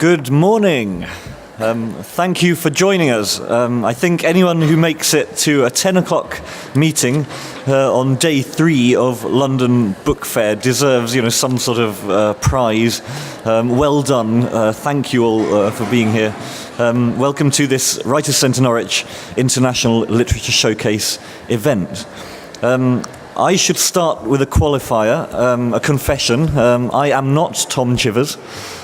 Good morning. Thank you for joining us. I think anyone who makes it to a 10 o'clock meeting on day 3 of London Book Fair deserves, some sort of prize. Well done. Thank you all for being here. Welcome to this Writers' Centre Norwich International Literature Showcase event. I should start with a qualifier, a confession. I am not Tom Chivers.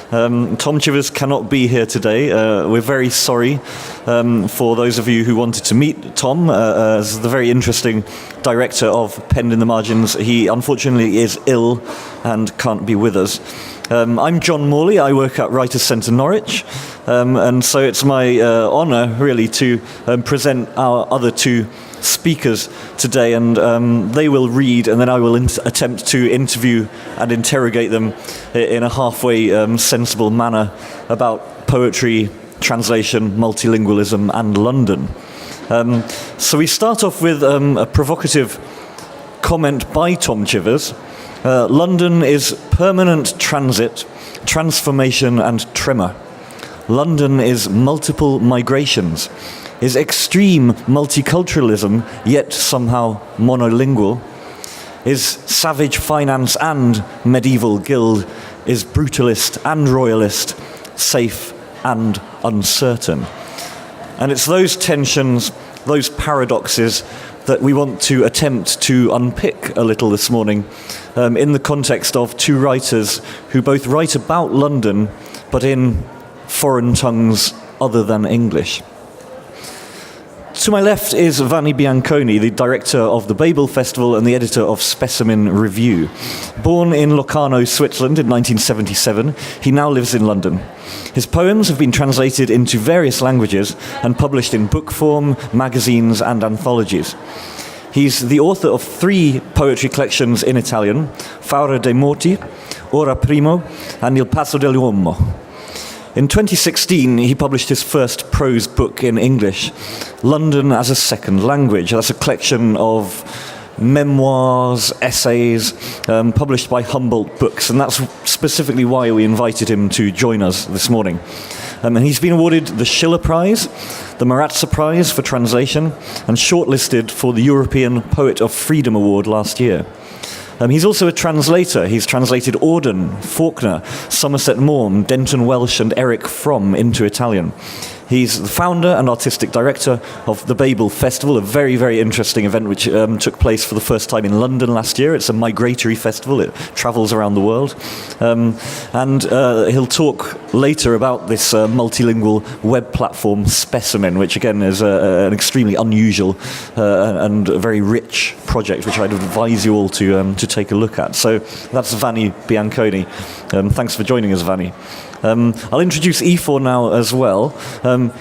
Tom Chivers cannot be here today. We're very sorry for those of you who wanted to meet Tom as the very interesting director of Penned in the Margins. He unfortunately is ill and can't be with us. I'm John Morley. I work at Writers' Centre Norwich, and so it's my honour really to present our other two speakers today, and they will read, and then I will attempt to interview and interrogate them in a halfway sensible manner about poetry, translation, multilingualism, and London. So we start off with a provocative comment by Tom Chivers. London is permanent transit, transformation, and tremor. London is multiple migrations, is extreme multiculturalism, yet somehow monolingual, is savage finance and medieval guild, is brutalist and royalist, safe and uncertain. And it's those tensions, those paradoxes that we want to attempt to unpick a little this morning in the context of two writers who both write about London, but in foreign tongues other than English. To my left is Vanni Bianconi, the director of the Babel Festival and the editor of Specimen Review. Born in Locarno, Switzerland in 1977, he now lives in London. His poems have been translated into various languages and published in book form, magazines, and anthologies. He's the author of 3 poetry collections in Italian, Faurea dei Morti, Ora Primo, and Il Passo dell'Uomo. In 2016, he published his first prose book in English, London as a Second Language. That's a collection of memoirs, essays, published by Humboldt Books, and that's specifically why we invited him to join us this morning. And he's been awarded the Schiller Prize, the Maratza Prize for Translation, and shortlisted for the European Poet of Freedom Award last year. He's also a translator. He's translated Auden, Faulkner, Somerset Maugham, Denton Welsh, and Eric Fromm into Italian. He's the founder and artistic director of the Babel Festival, a very, very interesting event which took place for the first time in London last year. It's a migratory festival. It travels around the world. And he'll talk later about this multilingual web platform, Specimen, which again is an extremely unusual and very rich project, which I'd advise you all to take a look at. So that's Vanni Bianconi. Thanks for joining us, Vanni. I'll introduce Ifor now as well.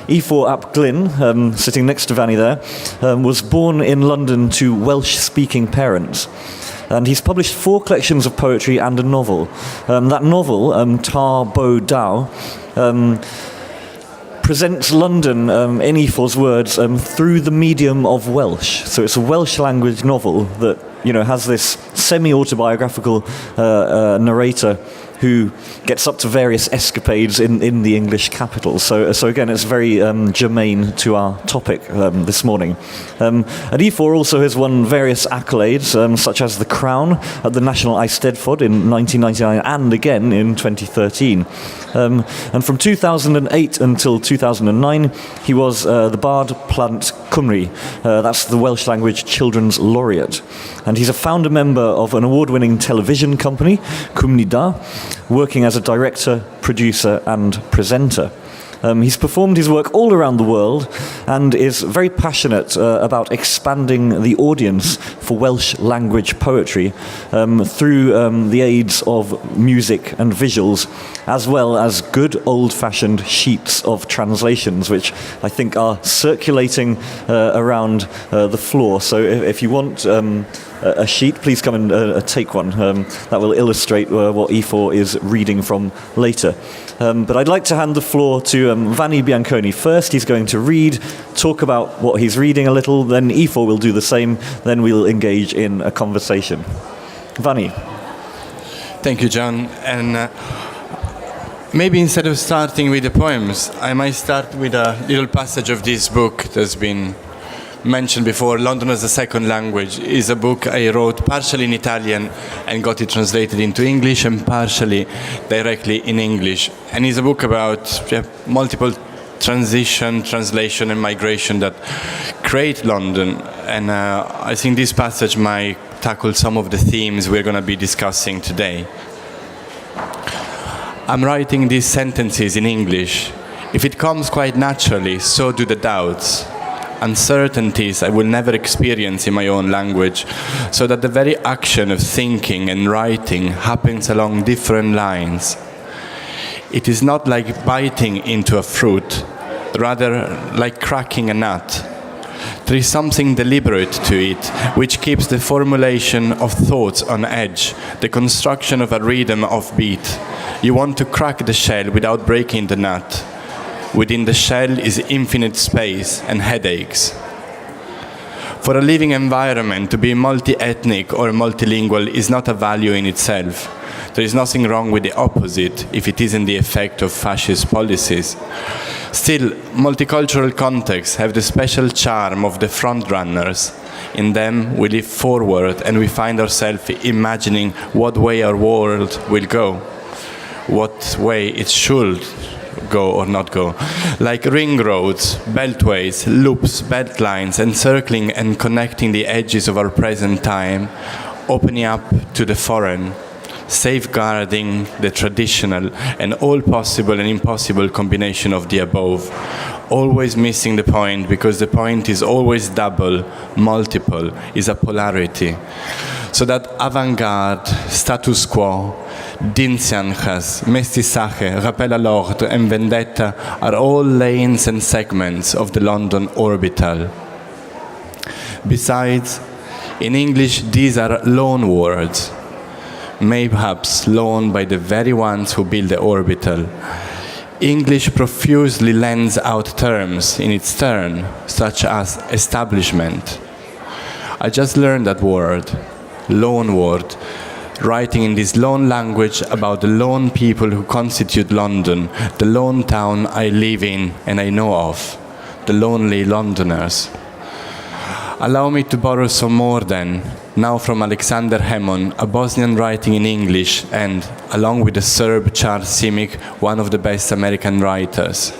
Ifor ap Glyn, sitting next to Vanni there, was born in London to Welsh-speaking parents. And he's published 4 collections of poetry and a novel. That novel, Tar Bo Dow, presents London, in Ifor's words, through the medium of Welsh. So it's a Welsh language novel that has this semi-autobiographical narrator who gets up to various escapades in the English capital. So again, it's very germane to our topic this morning. And Ifor also has won various accolades, such as the Crown at the National Eisteddfod in 1999 and again in 2013. And from 2008 until 2009, he was the Bard Plant Cymru. That's the Welsh language children's laureate. And he's a founder member of an award-winning television company, Cymru Da, working as a director, producer, and presenter. He's performed his work all around the world and is very passionate about expanding the audience for Welsh language poetry through the aids of music and visuals, as well as good old-fashioned sheets of translations, which I think are circulating around the floor. So if you want a sheet, please come and take one. That will illustrate what Ifor is reading from later. But I'd like to hand the floor to Vanni Bianconi first. He's going to read, talk about what he's reading a little, then Ifor will do the same, then we'll engage in a conversation. Vanni. Thank you, John. And Maybe instead of starting with the poems, I might start with a little passage of this book that's been mentioned before. London as a Second Language is a book I wrote partially in Italian and got it translated into English, and partially directly in English. And it's a book about multiple transition, translation and migration that create London. And I think this passage might tackle some of the themes we're going to be discussing today. I'm writing these sentences in English. If it comes quite naturally, so do the doubts, uncertainties I will never experience in my own language, so that the very action of thinking and writing happens along different lines. It is not like biting into a fruit, rather like cracking a nut. There is something deliberate to it, which keeps the formulation of thoughts on edge, the construction of a rhythm of beat. You want to crack the shell without breaking the nut. Within the shell is infinite space and headaches. For a living environment, to be multi-ethnic or multilingual is not a value in itself. There is nothing wrong with the opposite if it isn't the effect of fascist policies. Still, multicultural contexts have the special charm of the frontrunners. In them, we live forward and we find ourselves imagining what way our world will go, what way it should go or not go. Like ring roads, beltways, loops, beltlines, encircling and connecting the edges of our present time, opening up to the foreign, safeguarding the traditional and all possible and impossible combination of the above, always missing the point because the point is always double, multiple, is a polarity. So that avant-garde, status quo, dinsianjas, mestizaje, rappel à l'ordre, and vendetta are all lanes and segments of the London orbital. Besides, in English, these are loan words, mayhaps loaned by the very ones who build the orbital. English profusely lends out terms in its turn, such as establishment. I just learned that word, loan word, writing in this lone language about the lone people who constitute London, the lone town I live in and I know of, the lonely Londoners. Allow me to borrow some more then, now from Alexander Hemon, a Bosnian writing in English and, along with the Serb Charles Simic, one of the best American writers.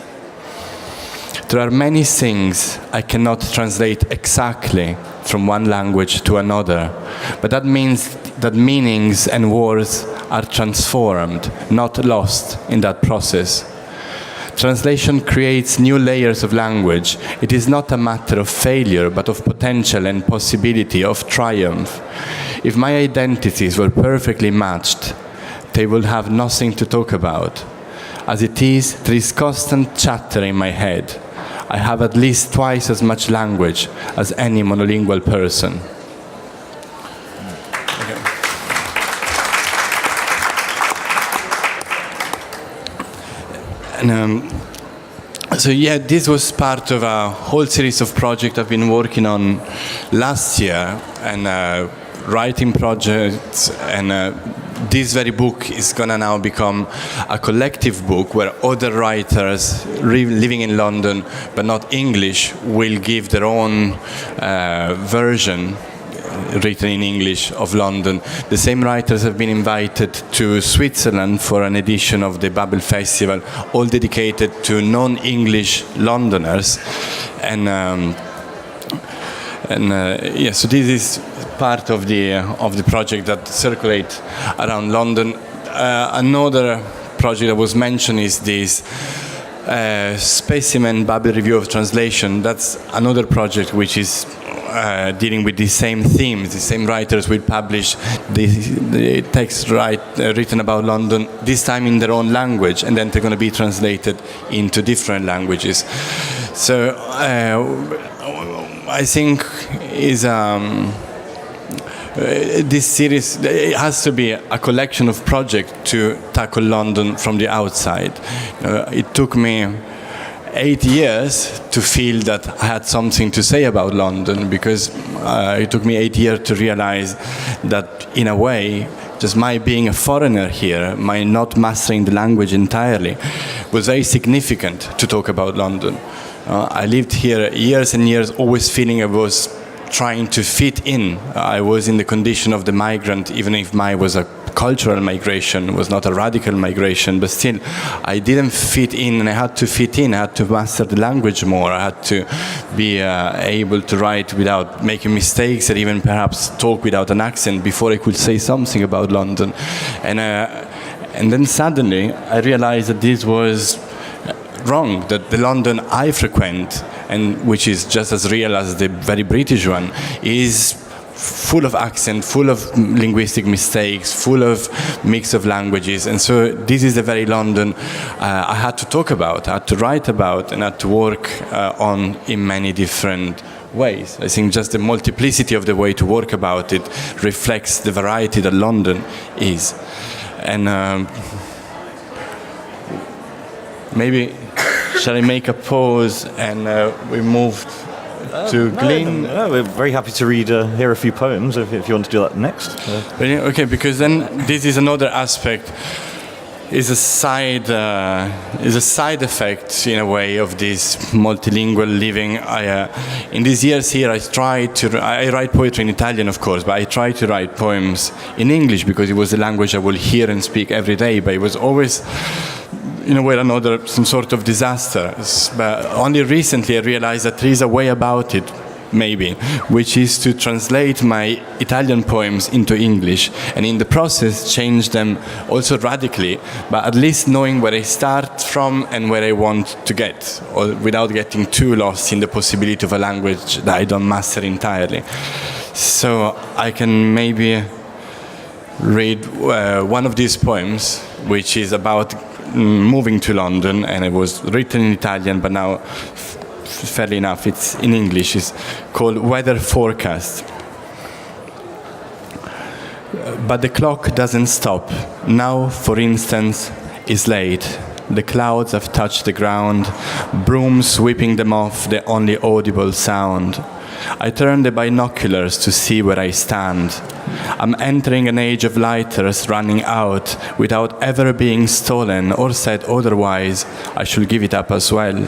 There are many things I cannot translate exactly from one language to another, but that means that meanings and words are transformed, not lost in that process. Translation creates new layers of language. It is not a matter of failure, but of potential and possibility, of triumph. If my identities were perfectly matched, they would have nothing to talk about. As it is, there is constant chatter in my head. I have at least twice as much language as any monolingual person. And, so yeah, this was part of a whole series of projects I've been working on last year, and writing projects, and this very book is gonna now become a collective book where other writers living in London but not English will give their own version written in English of London. The same writers have been invited to Switzerland for an edition of the Babel Festival, all dedicated to non-English Londoners. And yeah, so this is part of the project that circulate around London. Another project that was mentioned is this Specimen Babel Review of Translation. That's another project which is dealing with the same themes. The same writers will publish the text written about London, this time in their own language, and then they're going to be translated into different languages. So I think is this series, it has to be a collection of projects to tackle London from the outside. It took me 8 years to feel that I had something to say about London, because it took me 8 years to realize that, in a way, just my being a foreigner here, my not mastering the language entirely, was very significant to talk about London. I lived here years and years, always feeling I was trying to fit in. I was in the condition of the migrant, even if mine was a cultural migration, was not a radical migration, but still I didn't fit in, and I had to fit in. I had to master the language more. I had to be able to write without making mistakes, and even perhaps talk without an accent before I could say something about London. And then suddenly I realized that this was wrong, that the London I frequent, and which is just as real as the very British one, is full of accent, full of linguistic mistakes, full of mix of languages. And so this is the very London I had to talk about, I had to write about, and had to work on in many different ways. I think just the multiplicity of the way to work about it reflects the variety that London is. And maybe shall I make a pause and we move to Glyn? No, we're very happy to hear a few poems if you want to do that next. Okay, because then this is another aspect, is a side effect in a way of this multilingual living. In these years here, I write poetry in Italian, of course, but I try to write poems in English because it was the language I will hear and speak every day. But it was always, in a way or another, some sort of disaster. But only recently I realized that there is a way about it, maybe, which is to translate my Italian poems into English, and in the process change them also radically, but at least knowing where I start from and where I want to get, or without getting too lost in the possibility of a language that I don't master entirely. So I can maybe read one of these poems, which is about moving to London, and it was written in Italian, but now fairly enough it's in English. It's called Weather Forecast. But the clock doesn't stop. Now, for instance, is late. The clouds have touched the ground, brooms sweeping them off, the only audible sound. I turn the binoculars to see where I stand. I'm entering an age of lighters running out without ever being stolen or said otherwise. I should give it up as well.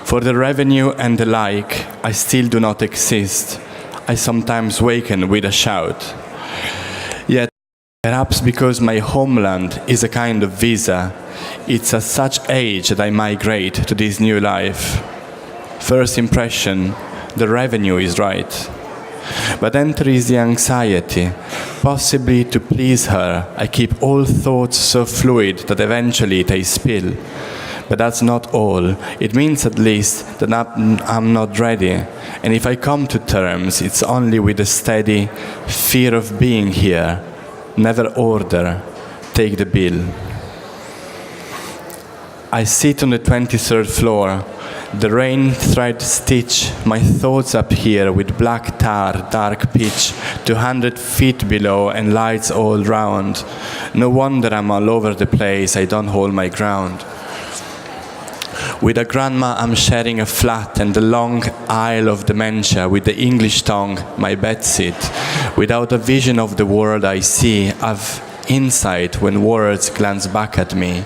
For the revenue and the like, I still do not exist. I sometimes waken with a shout. Yet, perhaps because my homeland is a kind of visa, it's at such age that I migrate to this new life. First impression, the revenue is right. But then there is the anxiety. Possibly to please her, I keep all thoughts so fluid that eventually they spill. But that's not all. It means at least that I'm not ready. And if I come to terms, it's only with a steady fear of being here. Never order. Take the bill. I sit on the 23rd floor. The rain thread stitch my thoughts up here with black tar, dark pitch, 200 feet below and lights all round. No wonder I'm all over the place. I don't hold my ground. With a grandma I'm sharing a flat and the long aisle of dementia with the English tongue, my bedsit. Without a vision of the world I see, I've insight when words glance back at me.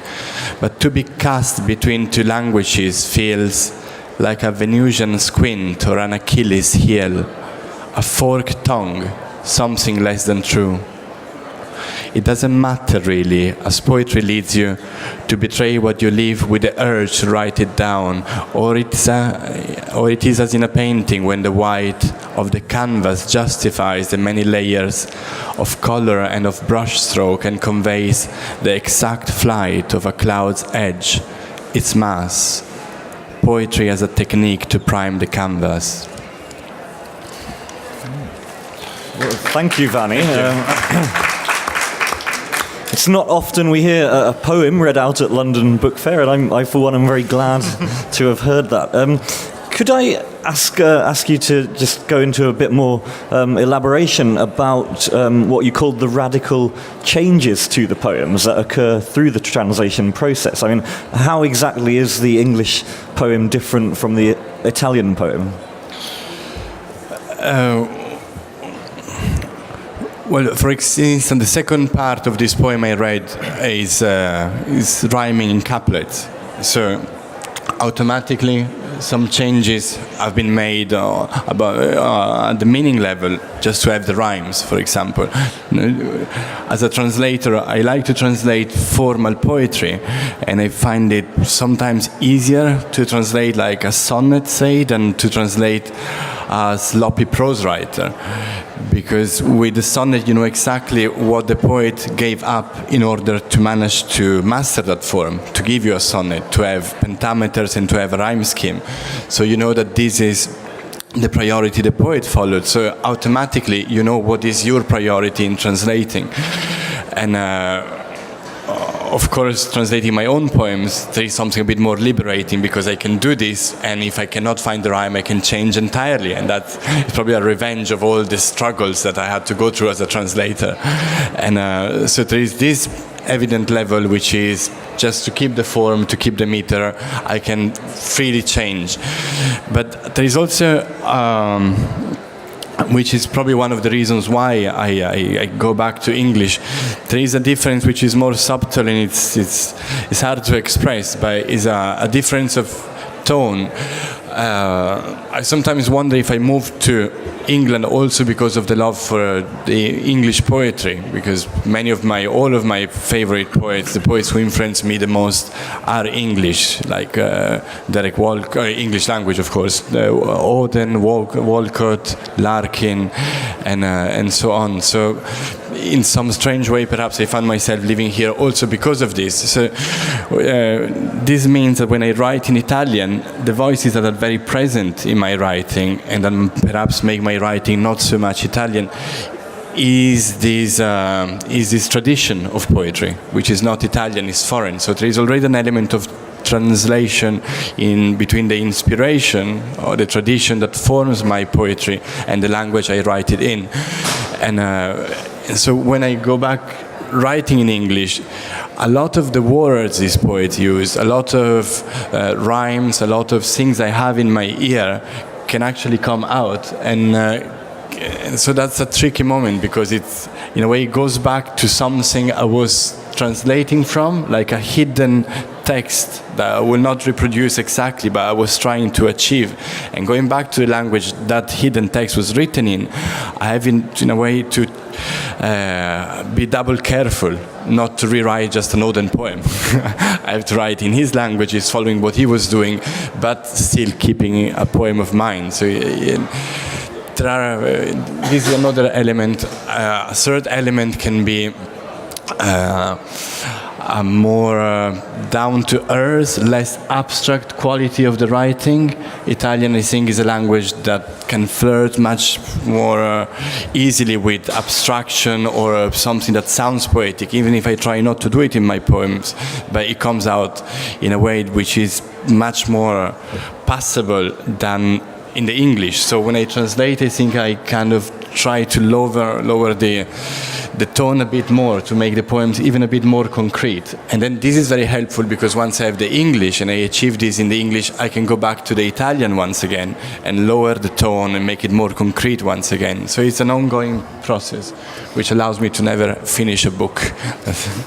But to be cast between two languages feels like a Venusian squint or an Achilles heel. A forked tongue, something less than true. It doesn't matter really, as poetry leads you to betray what you live with the urge to write it down, or it is as in a painting when the white of the canvas justifies the many layers of color and of brushstroke and conveys the exact flight of a cloud's edge, its mass. Poetry as a technique to prime the canvas. Well, thank you, Vanni. It's not often we hear a poem read out at London Book Fair, and I for one, am very glad to have heard that. Could I ask you to just go into a bit more elaboration about what you called the radical changes to the poems that occur through the translation process? I mean, how exactly is the English poem different from the Italian poem? Well, for instance, the second part of this poem I read is rhyming in couplets. So automatically some changes have been made at the meaning level just to have the rhymes, for example. As a translator, I like to translate formal poetry, and I find it sometimes easier to translate like a sonnet, say, than to translate a sloppy prose writer. Because with the sonnet, you know exactly what the poet gave up in order to manage to master that form, to give you a sonnet, to have pentameters and to have a rhyme scheme. So you know that this is the priority the poet followed. So automatically, you know what is your priority in translating. And of course, translating my own poems, there is something a bit more liberating because I can do this, and if I cannot find the rhyme, I can change entirely, and that's probably a revenge of all the struggles that I had to go through as a translator. And so there is this evident level, which is just to keep the form, to keep the meter, I can freely change. But there is also which is probably one of the reasons why I go back to English. There is a difference which is more subtle, and it's hard to express, but is a difference of tone. I sometimes wonder if I moved to England also because of the love for the English poetry, because all of my favorite poets, the poets who influence me the most, are English, like Derek Walcott, English language, of course, Auden, Walcott, Larkin, and so on. So in some strange way, perhaps I found myself living here also because of this. So this means that when I write in Italian, the voices that are very present in my writing, and then perhaps make my writing not so much Italian, is this tradition of poetry, which is not Italian, is foreign. So there is already an element of translation in between the inspiration or the tradition that forms my poetry and the language I write it in. And so when I go back writing in English, a lot of the words these poets use, a lot of rhymes, a lot of things I have in my ear can actually come out. And so that's a tricky moment, because it's, in a way, it goes back to something I was translating from, like a hidden text that I will not reproduce exactly, but I was trying to achieve. And going back to the language that hidden text was written in, I have, in a way, to be double careful not to rewrite just an Auden poem. I have to write in his languages, following what he was doing, but still keeping a poem of mine. So this is another element. A third element can be a more down-to-earth, less abstract quality of the writing. Italian, I think, is a language that can flirt much more easily with abstraction or something that sounds poetic, even if I try not to do it in my poems, but it comes out in a way which is much more passable than in the English. So when I translate, I think I kind of try to lower the tone a bit more, to make the poems even a bit more concrete. And then this is very helpful, because once I have the English and I achieve this in the English, I can go back to the Italian once again and lower the tone and make it more concrete once again. So it's an ongoing process which allows me to never finish a book.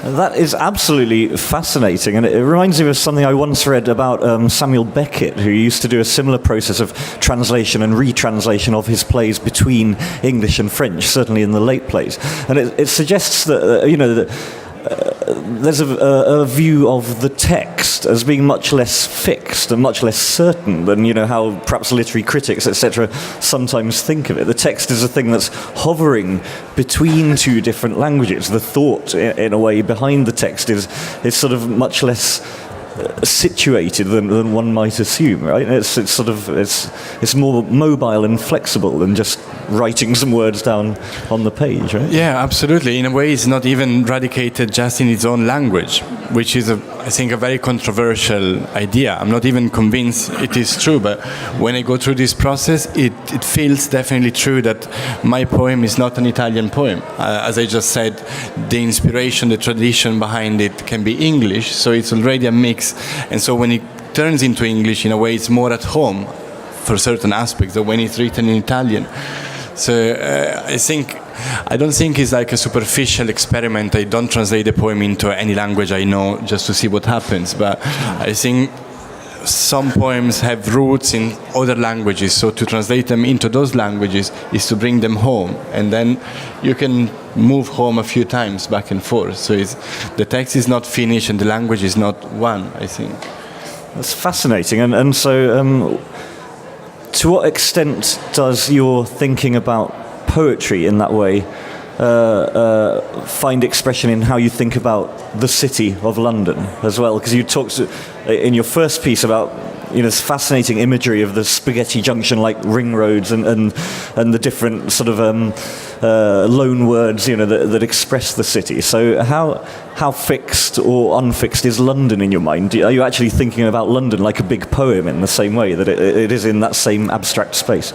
That is absolutely fascinating, and it reminds me of something I once read about Samuel Beckett, who used to do a similar process of translation and retranslation of his plays between English and French, certainly in the late plays. And it suggests that, there's a view of the text as being much less fixed and much less certain than, how perhaps literary critics, etc., sometimes think of it. The text is a thing that's hovering between two different languages. The thought, in a way, behind the text is sort of much less situated than one might assume, right? It's more mobile and flexible than just writing some words down on the page, right? Yeah, absolutely. In a way, it's not even radicated just in its own language, which is, I think, a very controversial idea. I'm not even convinced it is true, but when I go through this process, it feels definitely true that my poem is not an Italian poem. As I just said, the inspiration, the tradition behind it can be English, so it's already a mix. And so when it turns into English, in a way, it's more at home for certain aspects than when it's written in Italian. So I don't think it's like a superficial experiment. I don't translate the poem into any language I know just to see what happens. But I think some poems have roots in other languages, so to translate them into those languages is to bring them home, and then you can move home a few times back and forth. So the text is not finished and the language is not one, I think. That's fascinating. And so to what extent does your thinking about poetry in that way find expression in how you think about the city of London as well? Because you talked in your first piece about this fascinating imagery of the spaghetti junction like ring roads and the different sort of loan words that express the city. So how fixed or unfixed is London in your mind? Are you actually thinking about London like a big poem in the same way that it is in that same abstract space?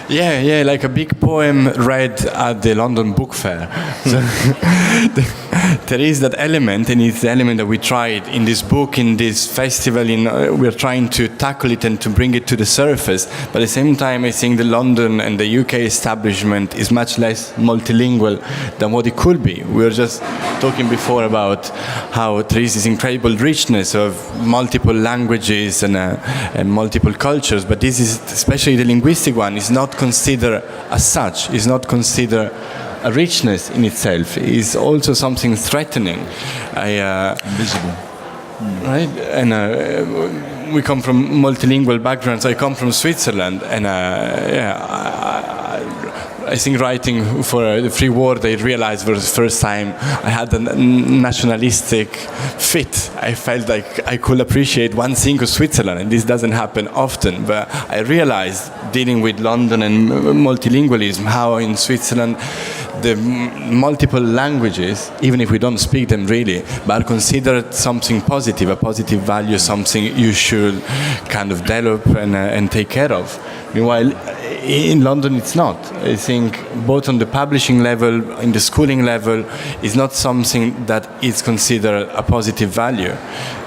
Yeah, like a big poem read at the London Book Fair. So there is that element, and it's the element that we tried in this book, in this festival. We're trying to tackle it and to bring it to the surface. But at the same time, I think the London and the UK establishment is much less multilingual than what it could be. We were just talking before about how there is this incredible richness of multiple languages and multiple cultures. But this is, especially the linguistic one, is not considered as such, is not considered a richness in itself, is also something threatening. Invisible. Right? And we come from multilingual backgrounds. I come from Switzerland, and I think writing for the free word, I realized for the first time I had a nationalistic fit. I felt like I could appreciate one thing of Switzerland, and this doesn't happen often. But I realized, dealing with London and multilingualism, how in Switzerland the multiple languages, even if we don't speak them really, but are considered something positive, a positive value, something you should kind of develop and take care of. Meanwhile, in London it's not. I think both on the publishing level, in the schooling level, is not something that is considered a positive value.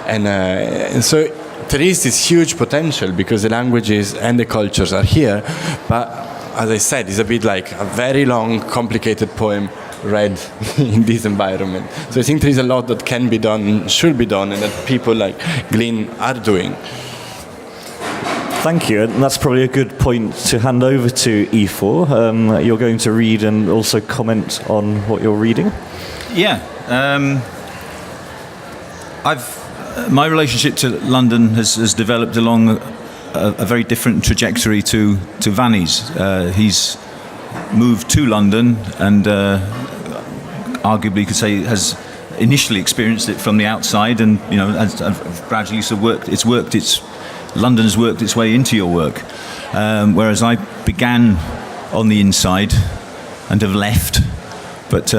And so there is this huge potential because the languages and the cultures are here, but as I said, it's a bit like a very long, complicated poem read in this environment. So I think there is a lot that can be done, should be done, and that people like Glyn are doing. Thank you, and that's probably a good point to hand over to Ifor. You're going to read and also comment on what you're reading. Yeah, my relationship to London has developed along a very different trajectory to Vanni's. He's moved to London and arguably could say has initially experienced it from the outside, and has gradually London has worked its way into your work, whereas I began on the inside and have left, but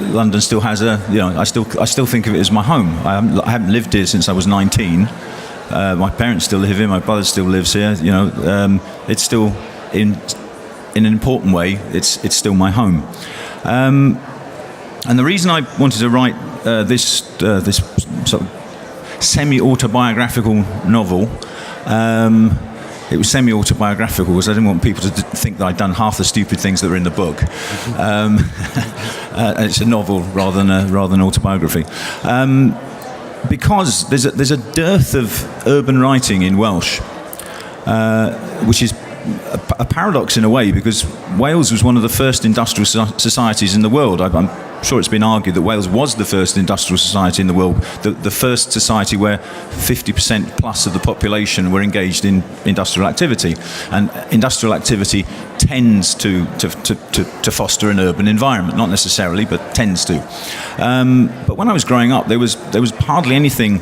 London still has I still think of it as my home. I haven't lived here since I was 19. My parents still live here. My brother still lives here. It's still in an important way. It's still my home. And the reason I wanted to write this sort of semi-autobiographical novel. It was semi-autobiographical because I didn't want people to think that I'd done half the stupid things that were in the book. It's a novel rather than autobiography. Because there's a dearth of urban writing in Welsh, which is a paradox in a way, because Wales was one of the first industrial societies in the world. I'm sure it's been argued that Wales was the first industrial society in the world, the first society where 50% plus of the population were engaged in industrial activity. And industrial activity tends to foster an urban environment, not necessarily, but tends to. But when I was growing up, there was hardly anything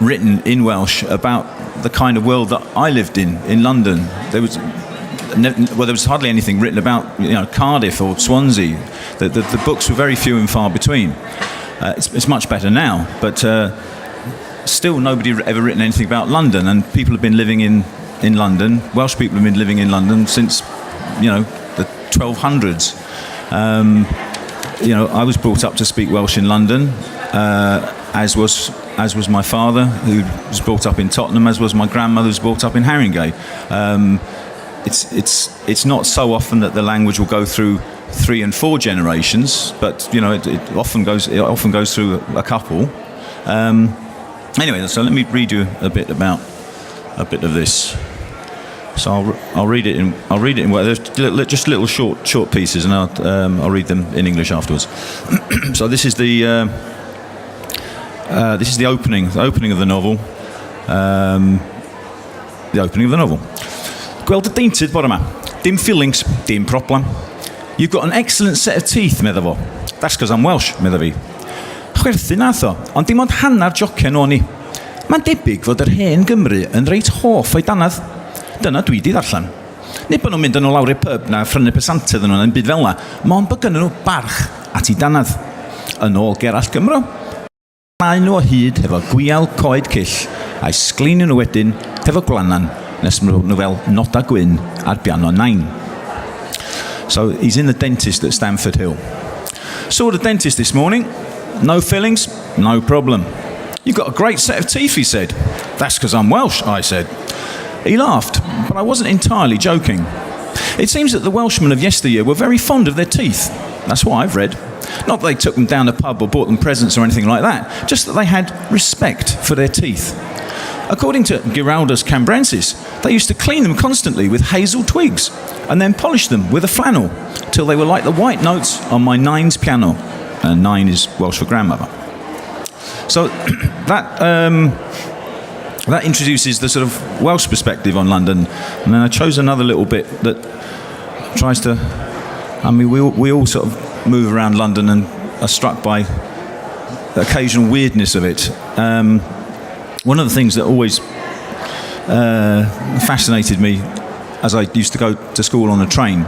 written in Welsh about the kind of world that I lived in London. There was hardly anything written about Cardiff or Swansea. The books were very few and far between. It's much better now, but still nobody ever written anything about London. And people have been living in London. Welsh people have been living in London since the 1200s. I was brought up to speak Welsh in London, as was my father, who was brought up in Tottenham, as was my grandmother, who was brought up in Haringey. it's not so often that the language will go through 3 and 4 generations, but you know it often goes through a couple. Anyway, so let me read you a bit of this. So I'll read it in. Well, there's just little short pieces, and I'll read them in English afterwards. So this is the opening of the novel. The opening of the novel. Gweld y deintydd bore yma. Dim feelings, dim problem. You've got an excellent set of teeth, medda fo. That's because I'm Welsh, medda fi. Chwerthu nath o, ond dim ond hannar jocian o'n i. Mae'n debyg fod yr hen Gymru yn reit hoff o'i danadd. Dyna dwi di ddarllen. Nid bod nhw'n mynd yn ôl lawr i'r pub na phrynu pesantydd yn nhw'n byd fel yna, ond bod gynnyn nhw barch at ei danadd. Yn ôl Gerallt Gymro. Mae nhw o hyd hefo gwial coed cyll a'i sgleinio nhw wedyn hefo glanan nes nhw fel Noda Gwyn ar Biano 9. So he's in the dentist at Stamford Hill. Saw the dentist this morning. No fillings, no problem. You've got a great set of teeth, he said. That's because I'm Welsh, I said. He laughed, but I wasn't entirely joking. It seems that the Welshmen of yesteryear were very fond of their teeth. That's what I've read. Not that they took them down a pub or bought them presents or anything like that, just that they had respect for their teeth. According to Giraldus Cambrensis, they used to clean them constantly with hazel twigs and then polish them with a flannel till they were like the white notes on my 9's piano. And 9 is Welsh for grandmother. So that introduces the sort of Welsh perspective on London. And then I chose another little bit that tries to... I mean, we all sort of move around London and are struck by the occasional weirdness of it. One of the things that always fascinated me as I used to go to school on a train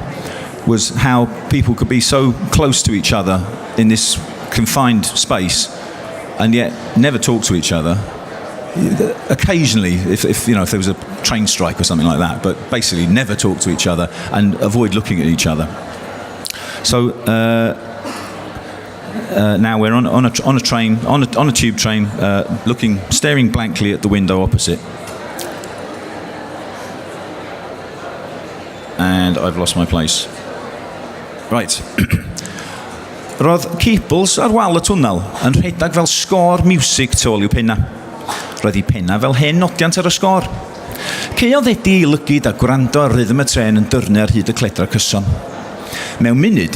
was how people could be so close to each other in this confined space and yet never talk to each other. Occasionally, if there was a train strike or something like that, but basically never talk to each other and avoid looking at each other. So now we're on a train, on a tube train, staring blankly at the window opposite. And I've lost my place. Right. Roedd cables ar wal y twnnel yn rhedag fel sgôr miwsig tu ôl i'w penna. Roedd ei penna fel hen nodiant ar y sgôr. Ceodd Edi i lygyd a gwrando ar rhythm y tren yn dyrnu ar hyd y cledra cyson. Mewn munud,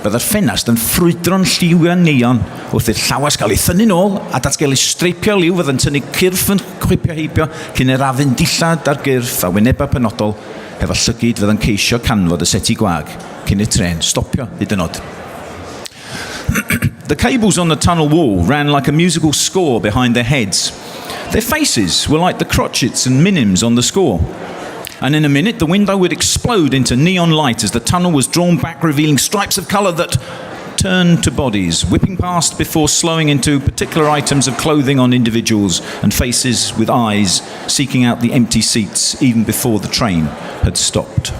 byddai'r ffenast yn ffrwydro'n lliw a neon wrth i'r llawas gael ei thynnu nôl a datgelu streipio liw fydd yn tynnu cyrff yn chwipio heibio cyn i'r afyn dillad ar gyrff a wyneba penodol hefo llygyd fydd yn ceisio canfod y seti gwag cyn i'r tren stopio hyd yn oed. The cables on the tunnel wall ran like a musical score behind their heads. Their faces were like the crotchets and minims on the score. And in a minute, the window would explode into neon light as the tunnel was drawn back, revealing stripes of colour that turned to bodies, whipping past before slowing into particular items of clothing on individuals and faces with eyes seeking out the empty seats even before the train had stopped.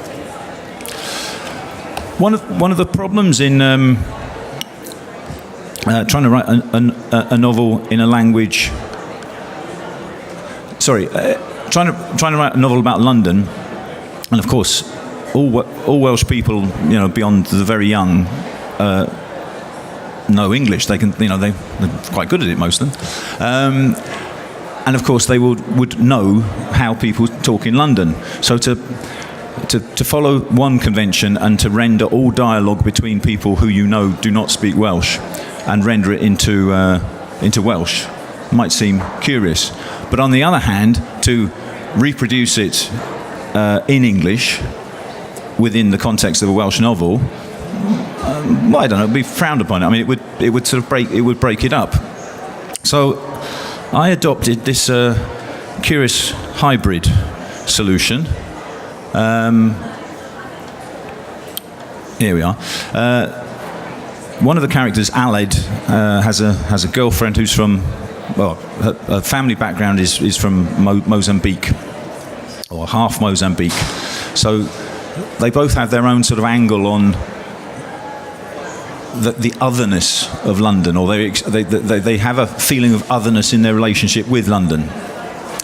One of the problems in trying to write a novel in a language... trying to write a novel about London, and of course, all Welsh people, beyond the very young, know English. They can, they're quite good at it, most of them. And of course, they would know how people talk in London. So to follow one convention and to render all dialogue between people who do not speak Welsh, and render it into Welsh might seem curious. But on the other hand, to reproduce it in English within the context of a Welsh novel, I don't know, it'd be frowned upon. I mean, it would sort of break it up. So I adopted this curious hybrid solution. Here we are. One of the characters, Aled, has a girlfriend who's from... Well, her family background is from Mozambique, or half Mozambique. So they both have their own sort of angle on the otherness of London, or they have a feeling of otherness in their relationship with London.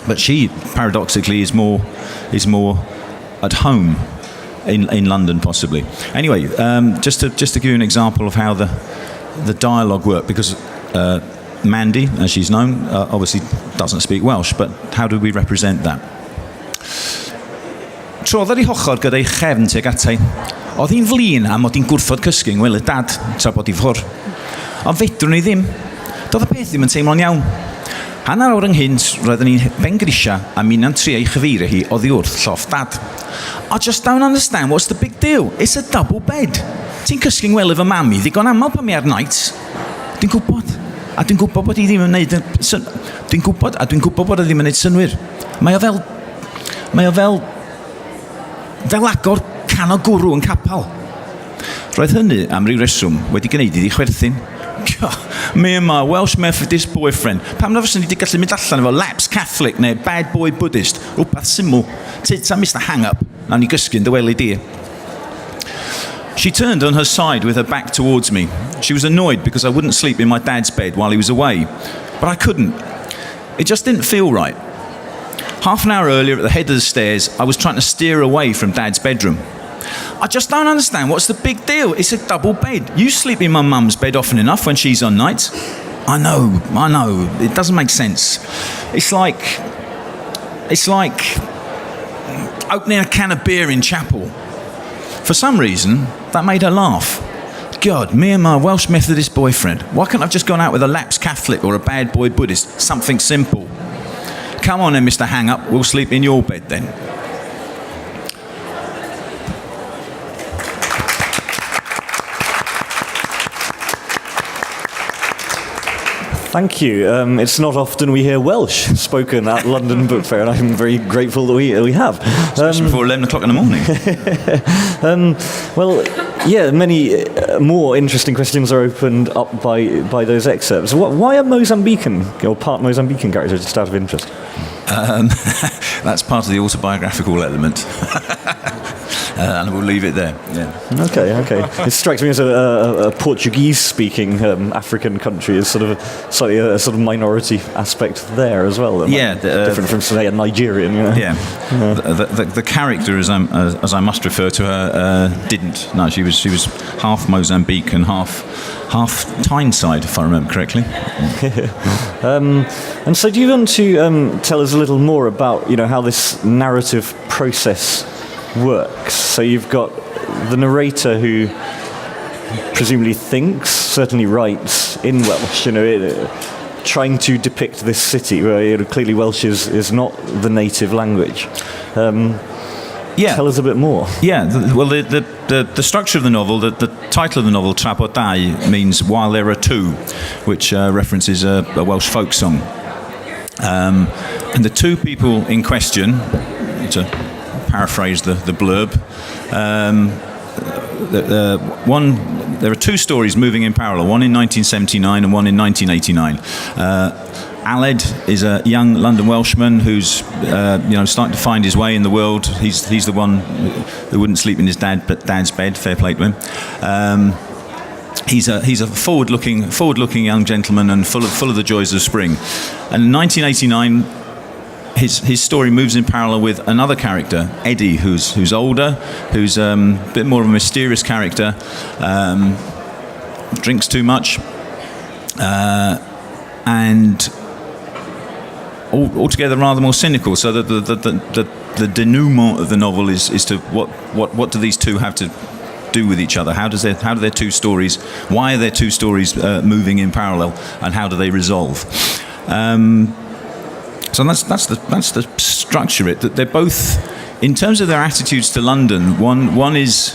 But she, paradoxically, is more at home in London, possibly. Anyway, just to give you an example of how the dialogue worked, because Mandy, as she's known, obviously doesn't speak Welsh, but how do we represent that? Trodd ar ei hochor gyda'i chefn tuag atai. Oedd hi'n flin am oedd hi'n gwrthod cysgu yng ngwely dad tra bod Ifor. Ond fedrwn ni ddim. Doedd y peth ddim yn teimlo'n iawn. Hanner awr ynghynt, roeddwn ni'n bengrisia a mi'n trio ei chyfeirio hi oddi wrth lloff dad. I just don't understand what's the big deal. It's a double bed. Ti'n cysgu yng ngwely fy mami, ddigon aml pan mi ar night. Dwi'n gwybod. A dwi'n gwybod bod hi ddim yn neud... Dwi'n gwybod bod hi ddim yn neud synwyr. Mae o fel agor can o gwrw yn capal. Roedd hynny am ryw reswm wedi gwneud iddi chwerthin. Me and my Welsh Methodist boyfriend. Pam na fyswn ni wedi gallu mynd allan efo lapsed Catholic neu bad boy Buddhist. Rwbath syml. Tits a Mr. Hang-Up. Nawn ni gysgu'n dyweli di. She turned on her side with her back towards me. She was annoyed because I wouldn't sleep in my dad's bed while he was away. But I couldn't. It just didn't feel right. Half an hour earlier at the head of the stairs, I was trying to steer away from Dad's bedroom. I just don't understand what's the big deal. It's a double bed. You sleep in my mum's bed often enough when she's on nights. I know. It doesn't make sense. It's like opening a can of beer in chapel. For some reason, that made her laugh. God, me and my Welsh Methodist boyfriend. Why can't I have just gone out with a lapsed Catholic or a bad boy Buddhist? Something simple. Come on then, Mr. Hang-Up, we'll sleep in your bed then. Thank you. It's not often we hear Welsh spoken at London Book Fair, and I'm very grateful that we have. Especially before 11 o'clock in the morning. Well, yeah, many more interesting questions are opened up by those excerpts. Why are Mozambican, or part Mozambican characters, just out of interest? That's part of the autobiographical element. And we'll leave it there. Yeah. Okay. It strikes me as a Portuguese-speaking African country is sort of slightly a sort of minority aspect there as well. Yeah, different from say a Nigerian. You know? Yeah. The character, as I must refer to her, didn't. No, she was half Mozambique and half Tyneside, if I remember correctly. And so, do you want to tell us a little more about how this narrative process works? So you've got the narrator who presumably thinks, certainly writes in Welsh, trying to depict this city where clearly Welsh is not the native language. Tell us a bit more. Yeah, the structure of the novel, the title of the novel, Trapodau, means While There Are Two, which references a Welsh folk song. And the two people in question, to paraphrase the blurb, there are two stories moving in parallel, one in 1979 and one in 1989. Aled is a young London Welshman who's starting to find his way in the world. He's the one who wouldn't sleep in his dad's bed. Fair play to him. He's a forward-looking young gentleman and full of the joys of spring. And in 1989, his story moves in parallel with another character, Eddie, who's older, who's a bit more of a mysterious character, drinks too much, and altogether rather more cynical. So the denouement of the novel is to what do these two have to do with each other? How do their two stories? Why are their two stories moving in parallel, and how do they resolve? So that's the structure. It that they're both, in terms of their attitudes to London. One is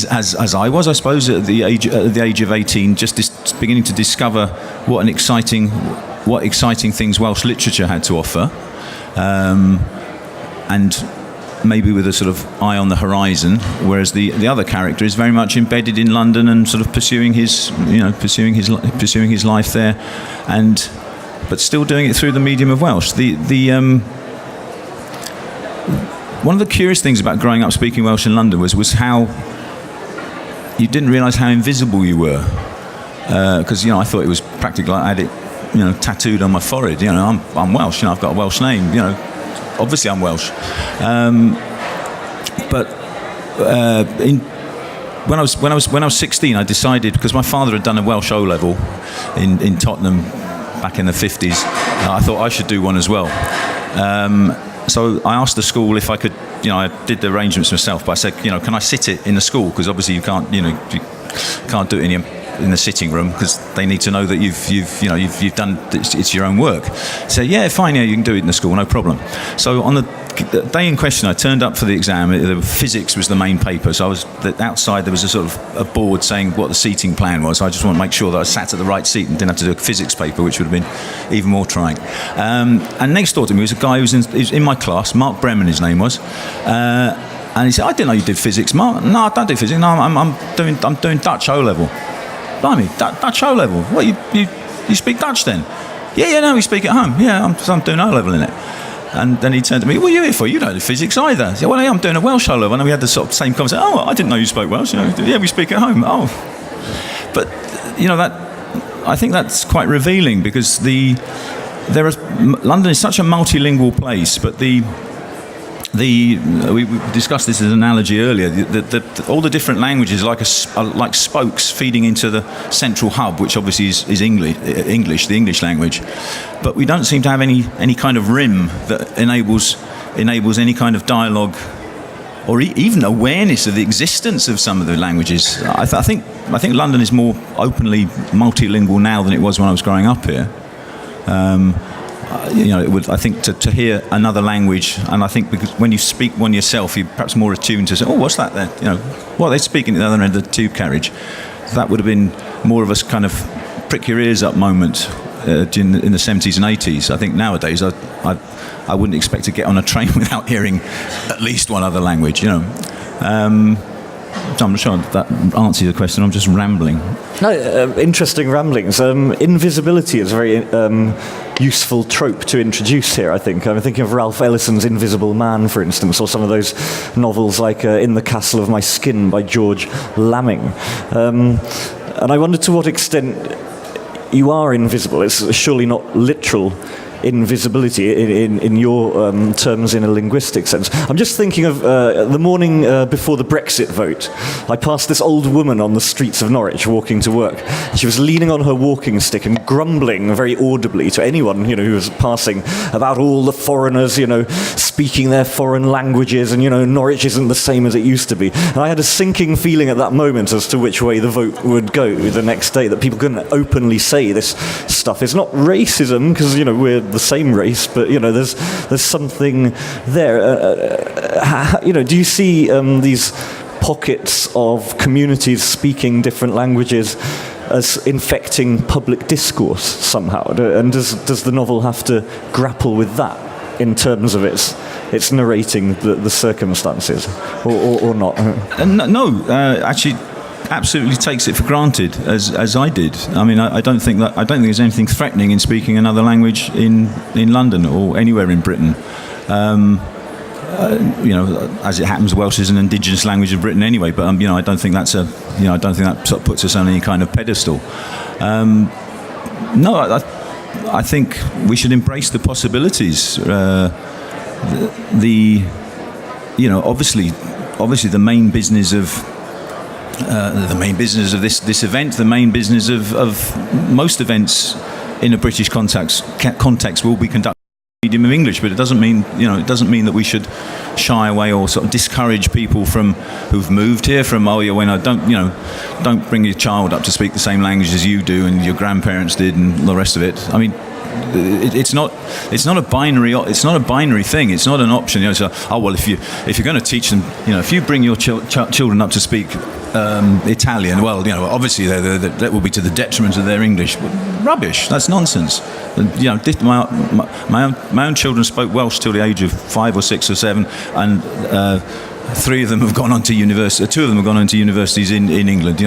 as I was, I suppose, at the age of 18, just beginning to discover what exciting things Welsh literature had to offer, and maybe with a sort of eye on the horizon, whereas the other character is very much embedded in London and sort of pursuing his life there, but still doing it through the medium of Welsh. One of the curious things about growing up speaking Welsh in London was how you didn't realise how invisible you were, because I thought it was practically like I had it tattooed on my forehead. I'm Welsh. I've got a Welsh name. obviously I'm Welsh. But when I was 16, I decided, because my father had done a Welsh O level in Tottenham back in the 50s, I thought I should do one as well. So I asked the school if I could, I did the arrangements myself, but I said, can I sit it in the school? Because obviously you can't do it in the sitting room, because they need to know that you've done, it's your own work. So yeah, fine, yeah, you can do it in the school, no problem. So on the day in question, I turned up for the exam. Physics was the main paper, so outside there was a sort of a board saying what the seating plan was. So I just want to make sure that I sat at the right seat and didn't have to do a physics paper, which would have been even more trying. And next door to me was a guy who was in my class, Mark Bremen his name was, and he said, "I didn't know you did physics, Mark." "No, I don't do physics. No, I'm doing Dutch O level." "Blimey, Dutch O level? What, you speak Dutch then?" Yeah, no, we speak at home. Yeah, I'm doing O level in it. And then he turned to me, "What are you here for? You don't do physics either." I said, "Well, yeah, I'm doing a Welsh O level." And we had the sort of same conversation. "Oh, I didn't know you spoke Welsh." "Yeah, we speak at home." "Oh." But, I think that's quite revealing, because London is such a multilingual place, but we discussed this as an analogy earlier. All the different languages are like spokes feeding into the central hub, which obviously is English, the English language. But we don't seem to have any kind of rim that enables any kind of dialogue, or even awareness of the existence of some of the languages. I think London is more openly multilingual now than it was when I was growing up here. I think to hear another language, and I think because when you speak one yourself, you're perhaps more attuned to say, "Oh, what's that there?" What are they speaking at the other end of the tube carriage? That would have been more of a kind of prick your ears up moment in the 70s and 80s. I think nowadays I wouldn't expect to get on a train without hearing at least one other language. I'm not sure that answers your question. I'm just rambling. No, interesting ramblings. Invisibility is a very useful trope to introduce here, I think. I'm thinking of Ralph Ellison's Invisible Man, for instance, or some of those novels like In the Castle of My Skin by George Lamming. And I wonder to what extent you are invisible. It's surely not literal invisibility in your terms, in a linguistic sense. I'm just thinking of the morning before the Brexit vote. I passed this old woman on the streets of Norwich walking to work. She was leaning on her walking stick and grumbling very audibly to anyone who was passing about all the foreigners speaking their foreign languages, and Norwich isn't the same as it used to be. And I had a sinking feeling at that moment as to which way the vote would go the next day, that people couldn't openly say this stuff. It's not racism, because we're the same race, but there's something there. Do you see these pockets of communities speaking different languages as infecting public discourse somehow? And does the novel have to grapple with that in terms of its narrating the circumstances, or not? No, actually, absolutely takes it for granted, as I did. I mean, I don't think there's anything threatening in speaking another language in London or anywhere in Britain. As it happens, Welsh is an indigenous language of Britain anyway. But I don't think that sort of puts us on any kind of pedestal. No, I think we should embrace the possibilities. Obviously, the main business of this event, the main business of most events in a British context will be conducted in the medium of English. But it doesn't mean that we should shy away or sort of discourage people who've moved here from don't bring your child up to speak the same language as you do and your grandparents did and the rest of it. I mean, it's not a binary thing. It's not an option. If you're going to teach them, if you bring your children up to speak Italian, well, obviously that will be to the detriment of their English. Rubbish. That's nonsense. My own children spoke Welsh till the age of 5 or 6 or 7, and 3 of them have gone on to university. 2 of them have gone on to universities in England.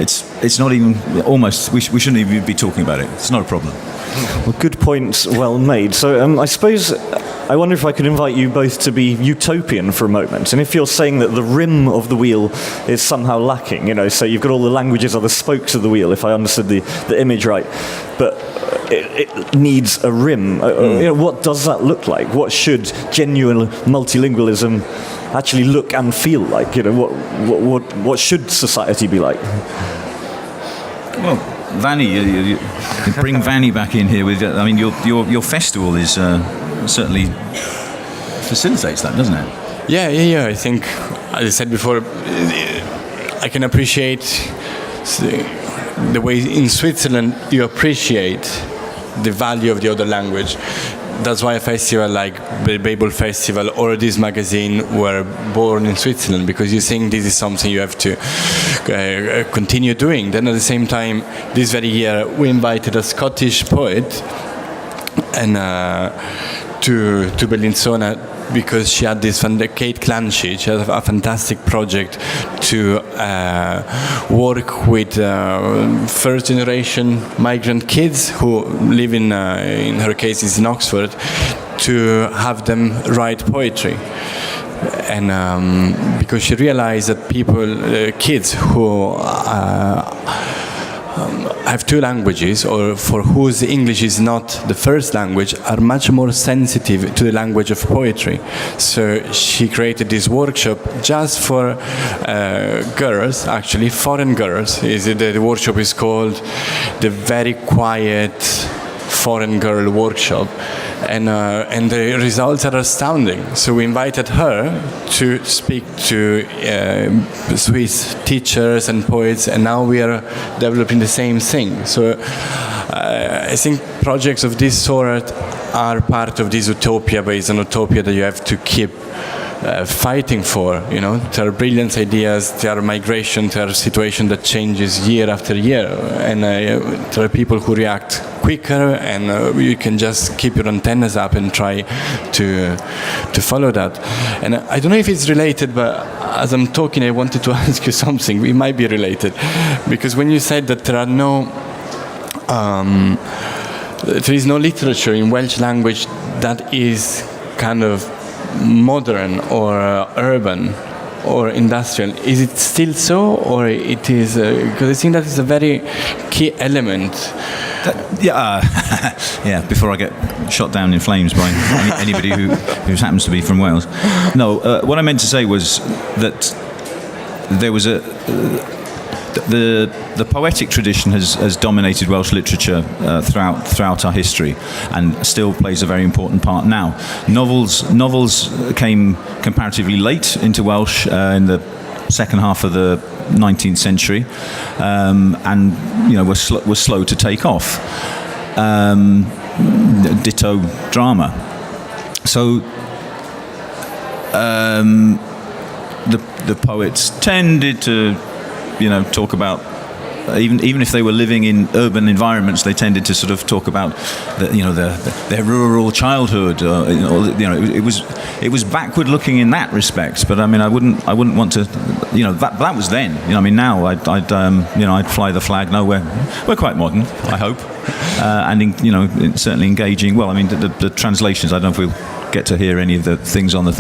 It's not even almost. We shouldn't even be talking about it. It's not a problem. Well, good points, well made. So I suppose I wonder if I could invite you both to be utopian for a moment. And if you're saying that the rim of the wheel is somehow lacking, so you've got all the languages are the spokes of the wheel, if I understood the image right, but it needs a rim. What does that look like? What should genuine multilingualism actually look and feel like? What should society be like? Well, Vanni, you bring Vanni back in here with. I mean, your festival is certainly facilitates that, doesn't it? Yeah. I think, as I said before, I can appreciate the way in Switzerland you appreciate the value of the other language. That's why a festival like the Babel Festival or this magazine were born in Switzerland, because you think this is something you have to continue doing. Then at the same time, this very year, we invited a Scottish poet and to Bellinzona, because she had this Kate Clancy. She had a fantastic project to work with first generation migrant kids who live in her case is in Oxford, to have them write poetry. And because she realized that kids who have two languages, or for whose English is not the first language, are much more sensitive to the language of poetry. So she created this workshop just for girls, actually foreign girls. The workshop is called the Very Quiet Foreign Girl Workshop. And the results are astounding. So we invited her to speak to Swiss teachers and poets, and now we are developing the same thing. So I think projects of this sort are part of this utopia, but it's an utopia that you have to keep fighting for. There are brilliant ideas, there are migration, there are situations that changes year after year, and there are people who react quicker, and you can just keep your antennas up and try to follow that. And I don't know if it's related, but as I'm talking, I wanted to ask you something. It might be related, because when you said that there is no literature in Welsh language that is kind of modern or urban or industrial, is it still so, or it is? Because I think that is a very key element. Yeah. Before I get shot down in flames by anybody who happens to be from Wales. No, what I meant to say was that there was the poetic tradition has dominated Welsh literature throughout our history, and still plays a very important part now. Novels came comparatively late into Welsh in the second half of the 19th century, and were slow to take off. Ditto drama. So the poets tended to talk about, even if they were living in urban environments, they tended to sort of talk about their rural childhood. It was backward looking in that respect. But I mean, I wouldn't want to. That was then. Now I'd fly the flag. No, we're quite modern, I hope, and certainly engaging. Well, I mean, the translations. I don't know if we'll get to hear any of the things on the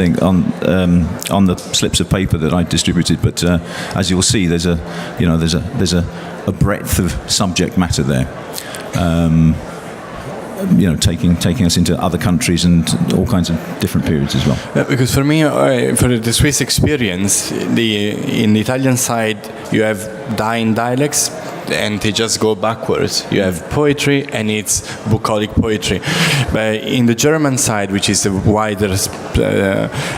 slips of paper that I distributed, but as you'll see, there's a breadth of subject matter there, taking us into other countries and all kinds of different periods as well. Because for me, for the Swiss experience, in the Italian side, you have dying dialects, and they just go backwards. You have poetry, and it's bucolic poetry. But in the German side, which is the wider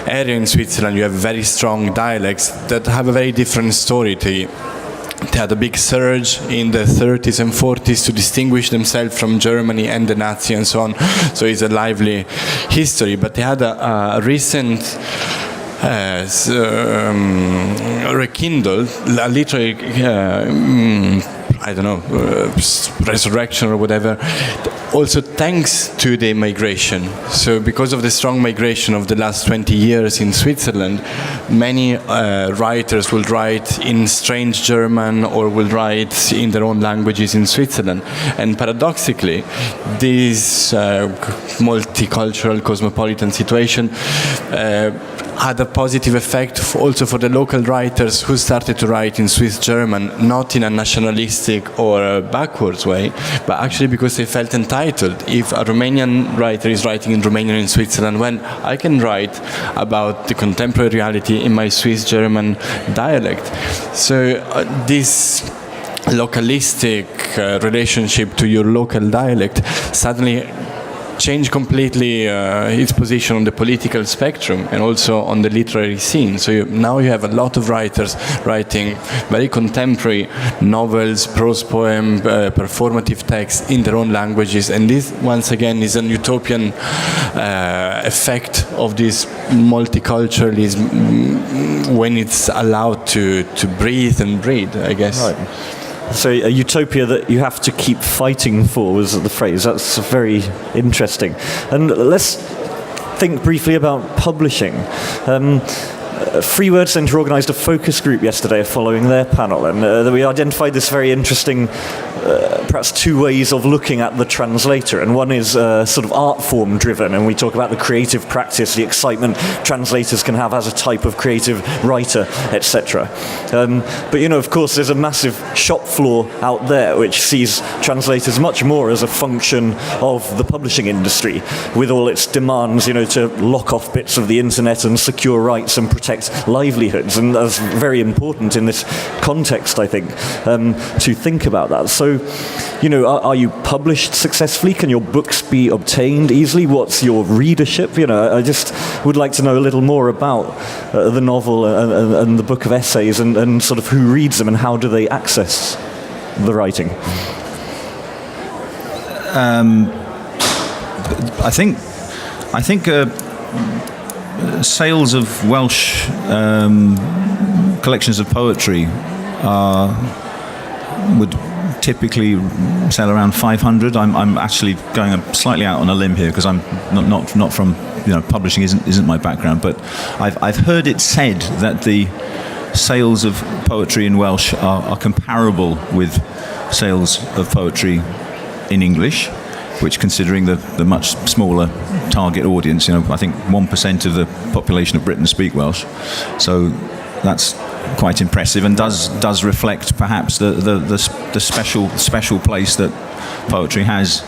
area in Switzerland, you have very strong dialects that have a very different story. They had a big surge in the 30s and 40s to distinguish themselves from Germany and the Nazi and so on. So it's a lively history. But they had a recent rekindled, literally, resurrection or whatever, also thanks to the migration. So because of the strong migration of the last 20 years in Switzerland, many writers will write in strange German or will write in their own languages in Switzerland. And paradoxically, this multicultural, cosmopolitan situation had a positive effect also for the local writers who started to write in Swiss German, not in a nationalistic or a backwards way, but actually because they felt entitled. If a Romanian writer is writing in Romanian in Switzerland, well, I can write about the contemporary reality in my Swiss German dialect. So this localistic relationship to your local dialect suddenly changed completely its position on the political spectrum and also on the literary scene. So now you have a lot of writers writing very contemporary novels, prose poem, performative texts in their own languages, and this once again is an utopian effect of this multiculturalism when it's allowed to breathe and breed, I guess. Right. So a utopia that you have to keep fighting for was the phrase. That's very interesting. And let's think briefly about publishing. Free Word Centre organised a focus group yesterday following their panel, and we identified this very interesting, perhaps two ways of looking at the translator. And one is sort of art form driven, and we talk about the creative practice, the excitement translators can have as a type of creative writer, etc. But of course, there's a massive shop floor out there which sees translators much more as a function of the publishing industry, with all its demands, to lock off bits of the internet and secure rights and protect livelihoods, and that's very important in this context, I think, to think about that. So, are you published successfully? Can your books be obtained easily? What's your readership? I just would like to know a little more about the novel and the book of essays, and sort of who reads them and how do they access the writing. I think sales of Welsh collections of poetry would typically sell around 500. I'm actually going slightly out on a limb here because I'm not from publishing isn't my background, but I've heard it said that the sales of poetry in Welsh are comparable with sales of poetry in English, which, considering the much smaller target audience, I think 1% of the population of Britain speak Welsh, so that's quite impressive and does reflect perhaps the special place that poetry has,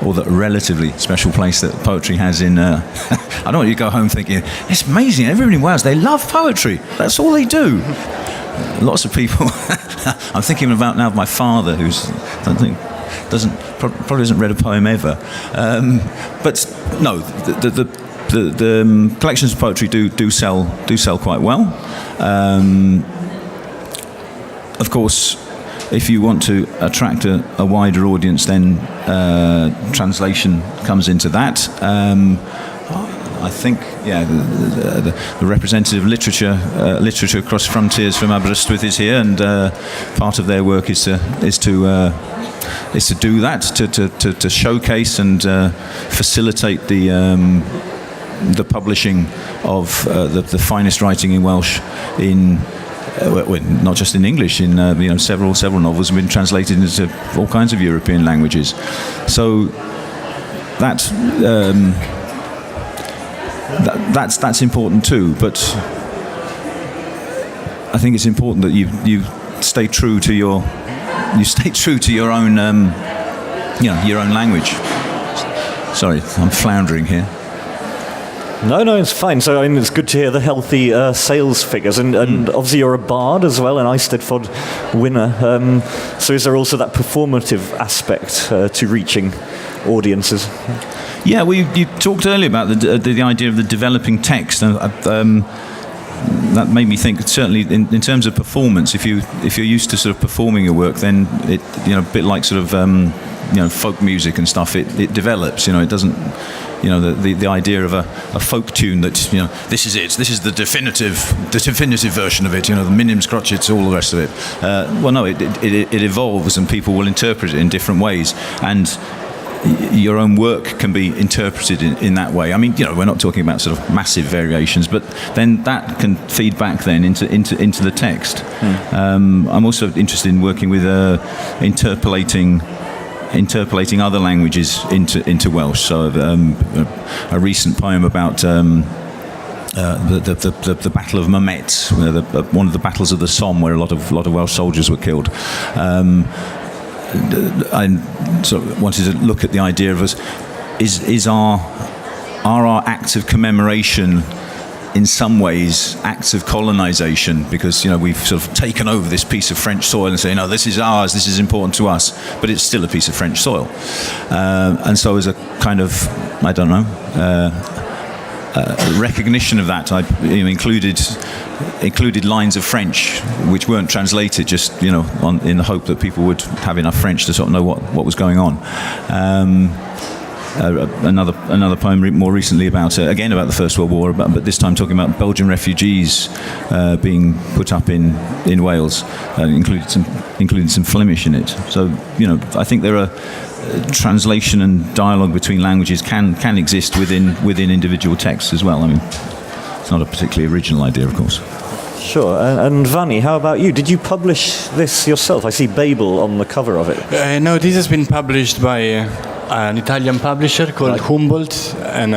or the relatively special place that poetry has in. I don't want you to go home thinking it's amazing. Everybody in Wales, they love poetry. That's all they do. Lots of people. I'm thinking about now of my father, who's probably hasn't read a poem ever, but no, the collections of poetry do sell quite well. Of course, if you want to attract a wider audience, then translation comes into that. I think, the representative of literature across frontiers from Aberystwyth is here, and part of their work is to do that, to showcase and facilitate the publishing of the finest writing in Welsh in. Not just in English, in several novels have been translated into all kinds of European languages. So that's important too. But I think it's important that you stay true to your own your own language. Sorry, I'm floundering here. No, it's fine. So, it's good to hear the healthy sales figures. And obviously you're a bard as well, an Eisteddfod winner. So is there also that performative aspect to reaching audiences? Yeah, you talked earlier about the idea of the developing text. That made me think, certainly in terms of performance, if you're used to sort of performing your work, then it, a bit like sort of folk music and stuff, it develops. It doesn't. The idea of a folk tune that this is the definitive version of it. The minims, crotchets, all the rest of it. It evolves, and people will interpret it in different ways, and your own work can be interpreted in that way. We're not talking about sort of massive variations, but then that can feed back then into the text. I'm also interested in working with interpolating other languages into Welsh. So a recent poem about the Battle of Mamet, one of the battles of the Somme, where a lot of Welsh soldiers were killed. I sort of wanted to look at the idea of us: are our acts of commemoration in some ways acts of colonization, because we've sort of taken over this piece of French soil and say, no, this is ours, this is important to us, but it's still a piece of French soil. And so as a kind of, I don't know, recognition of that, I included lines of French which weren't translated, just in the hope that people would have enough French to sort of know what was going on. Another poem more recently about the First World War, but this time talking about Belgian refugees being put up in Wales, included some Flemish in it. So I think there are translation and dialogue between languages can exist within individual texts as well. I mean, it's not a particularly original idea, of course. Sure. And Vanni, how about you? Did you publish this yourself? I see Babel on the cover of it. No, this has been published by an Italian publisher called Humboldt, and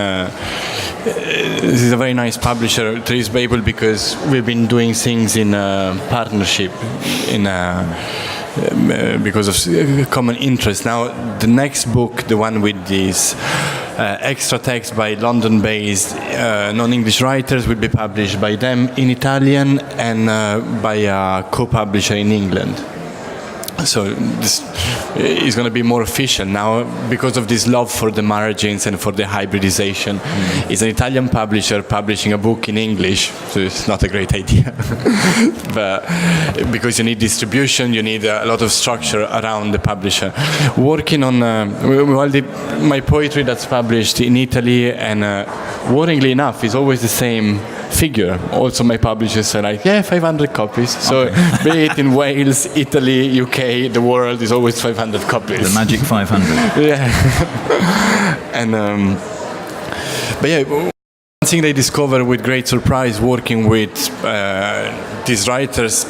this is a very nice publisher. There is Babel because we've been doing things in partnership, because of common interest. Now, the next book, the one with this extra text by London-based non-English writers, will be published by them in Italian and by a co-publisher in England. So this is going to be more efficient now because of this love for the margins and for the hybridization. It's an Italian publisher publishing a book in English, so it's not a great idea. But because you need distribution, you need a lot of structure around the publisher. Working on my poetry that's published in Italy, and worryingly enough, is always the same figure. Also, my publishers are like, 500 copies. So, be it in Wales, Italy, UK, the world is always 500 copies. The magic 500. Yeah. And, one thing they discovered with great surprise working with these writers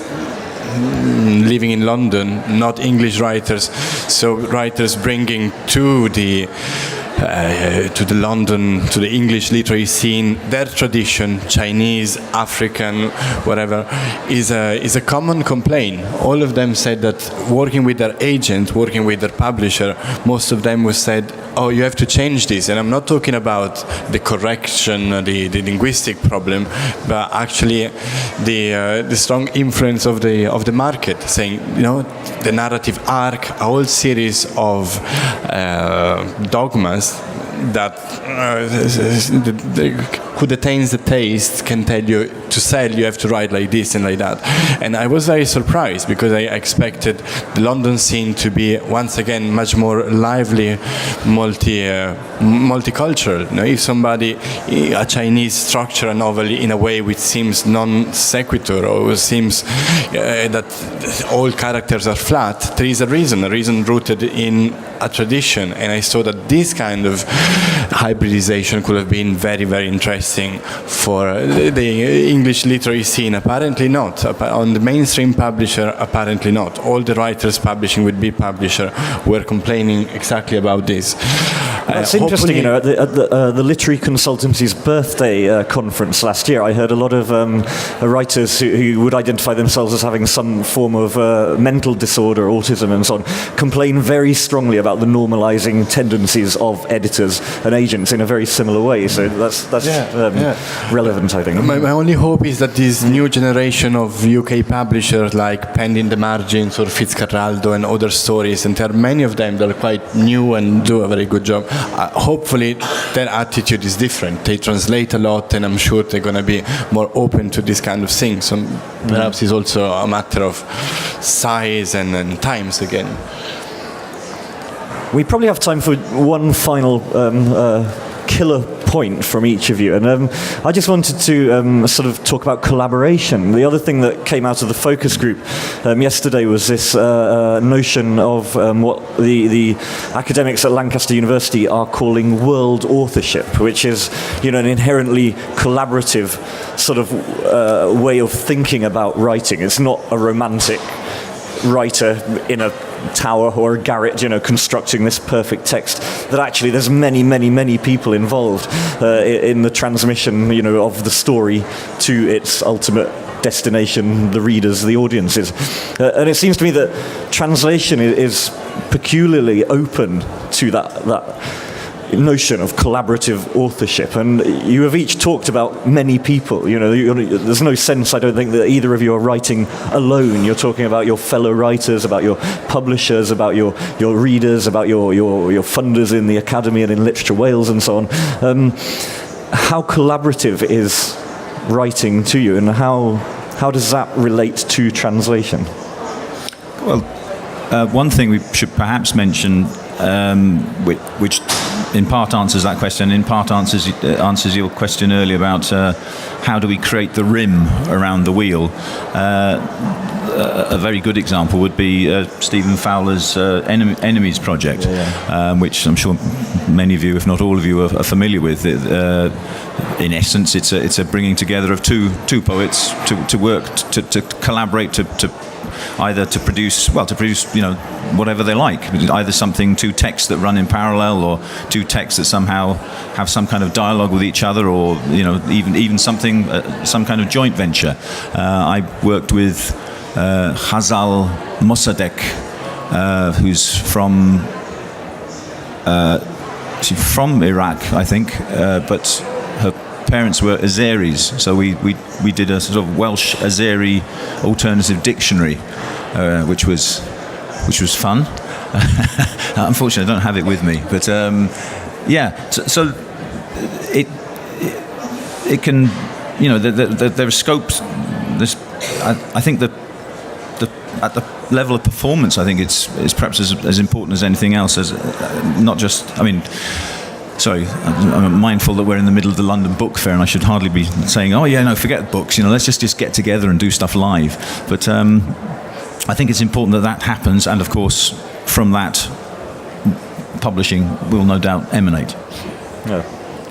living in London, not English writers, so writers bringing to the English literary scene their tradition, Chinese, African, whatever, is a common complaint. All of them said that working with their agent, working with their publisher, most of them was said, oh, you have to change this. And I'm not talking about the correction, the linguistic problem, but actually the strong influence of the market, saying, the narrative arc, a whole series of dogmas that who attains the taste can tell you to sell you have to write like this and like that. And I was very surprised because I expected the London scene to be once again much more lively, multicultural. If a Chinese structure a novel in a way which seems non sequitur, or seems that all characters are flat, there is a reason rooted in a tradition. And I saw that this kind of hybridization could have been very, very interesting for the English literary scene. Apparently not. On the mainstream publisher, apparently not. All the writers publishing with big publisher were complaining exactly about this. It's interesting, at the Literary Consultancy's birthday conference last year, I heard a lot of writers who would identify themselves as having some form of mental disorder, autism and so on, complain very strongly about the normalizing tendencies of editors and agents in a very similar way. So that's relevant, I think. My only hope is that this new generation of UK publishers like Pen in the Margins or Fitzcarraldo and other stories, and there are many of them that are quite new and do a very good job, hopefully their attitude is different. They translate a lot, and I'm sure they're going to be more open to this kind of thing. So perhaps it's also a matter of size and times again. We probably have time for one final killer point from each of you, and I just wanted to sort of talk about collaboration. The other thing that came out of the focus group yesterday was this notion of what the academics at Lancaster University are calling world authorship, which is an inherently collaborative sort of way of thinking about writing. It's not a romantic writer in a tower or a garret, constructing this perfect text, that actually there's many, many, many people involved in the transmission, of the story to its ultimate destination, the readers, the audiences. And it seems to me that translation is peculiarly open to that notion of collaborative authorship, and you have each talked about many people. There's no sense, I don't think, that either of you are writing alone. You're talking about your fellow writers, about your publishers, about your readers, about your funders in the Academy and in Literature Wales and so on. How collaborative is writing to you, and how does that relate to translation? Well, one thing we should perhaps mention, which in part answers that question, in part answers your question earlier about how do we create the rim around the wheel. A very good example would be Stephen Fowler's Enemies project, which I'm sure many of you, if not all of you, are familiar with. In essence, it's a bringing together of two poets to work to collaborate to either to produce whatever they like, either two texts that run in parallel, or two texts that somehow have some kind of dialogue with each other, or even something some kind of joint venture. I worked with Hazal Mossadegh, who's from Iraq, I think, but her parents were Azeris, so we did a sort of Welsh Azeri alternative dictionary, which was fun. Unfortunately, I don't have it with me, but so it can, there are scopes. I think that at the level of performance, I think it's perhaps as important as anything else. As not just, sorry, I'm mindful that we're in the middle of the London Book Fair, and I should hardly be saying, forget books, let's just get together and do stuff live. But I think it's important that happens, and of course, from that, publishing will no doubt emanate. Yeah.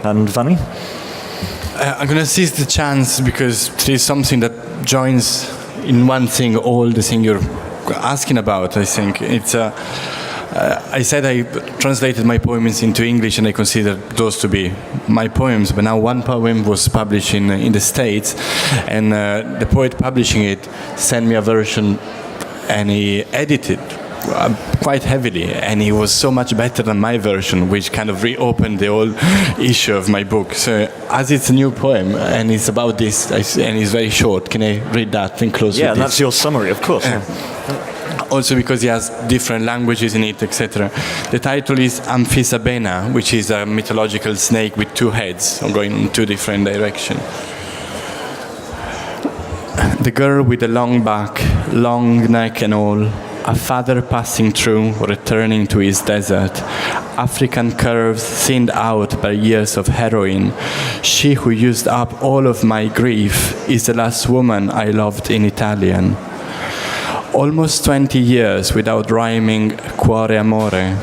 And Vanni? I'm going to seize the chance, because there is something that joins in one thing all the thing you're asking about. I think it's I said I translated my poems into English, and I consider those to be my poems. But now one poem was published in the States, and the poet publishing it sent me a version, and he edited quite heavily, and he was so much better than my version, which kind of reopened the whole issue of my book. So as it's a new poem, and it's about this, and it's very short, can I read that and close with this? Yeah, that's your summary, of course. Also because he has different languages in it, etc. The title is Amphisabena, which is a mythological snake with two heads, going in two different directions. The girl with the long back, long neck and all, a father passing through, returning to his desert. African curves thinned out by years of heroin. She who used up all of my grief is the last woman I loved in Italian. Almost 20 years without rhyming cuore amore.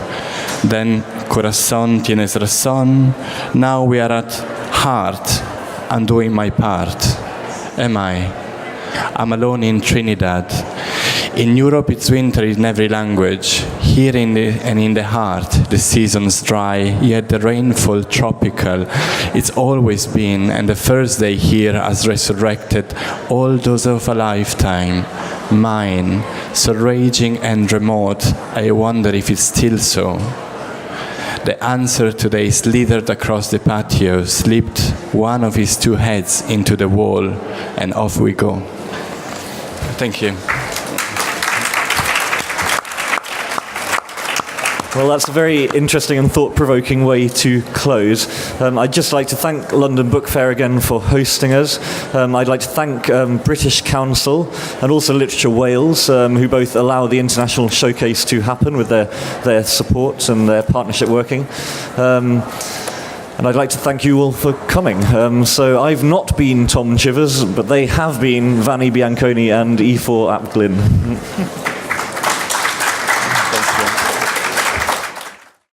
Then corazón tienes razón. Now we are at heart and doing my part. Am I? I'm alone in Trinidad. In Europe, it's winter in every language. Here in the heart, the seasons dry, yet the rainfall tropical. It's always been, and the first day here has resurrected all those of a lifetime. Mine, so raging and remote, I wonder if it's still so. The answer today slithered across the patio, slipped one of his two heads into the wall, and off we go. Thank you. Well, that's a very interesting and thought-provoking way to close. I'd just like to thank London Book Fair again for hosting us. I'd like to thank British Council and also Literature Wales, who both allow the international showcase to happen with their support and their partnership working. And I'd like to thank you all for coming. So I've not been Tom Chivers, but they have been Vanni, Bianconi and Ifor at Glyn.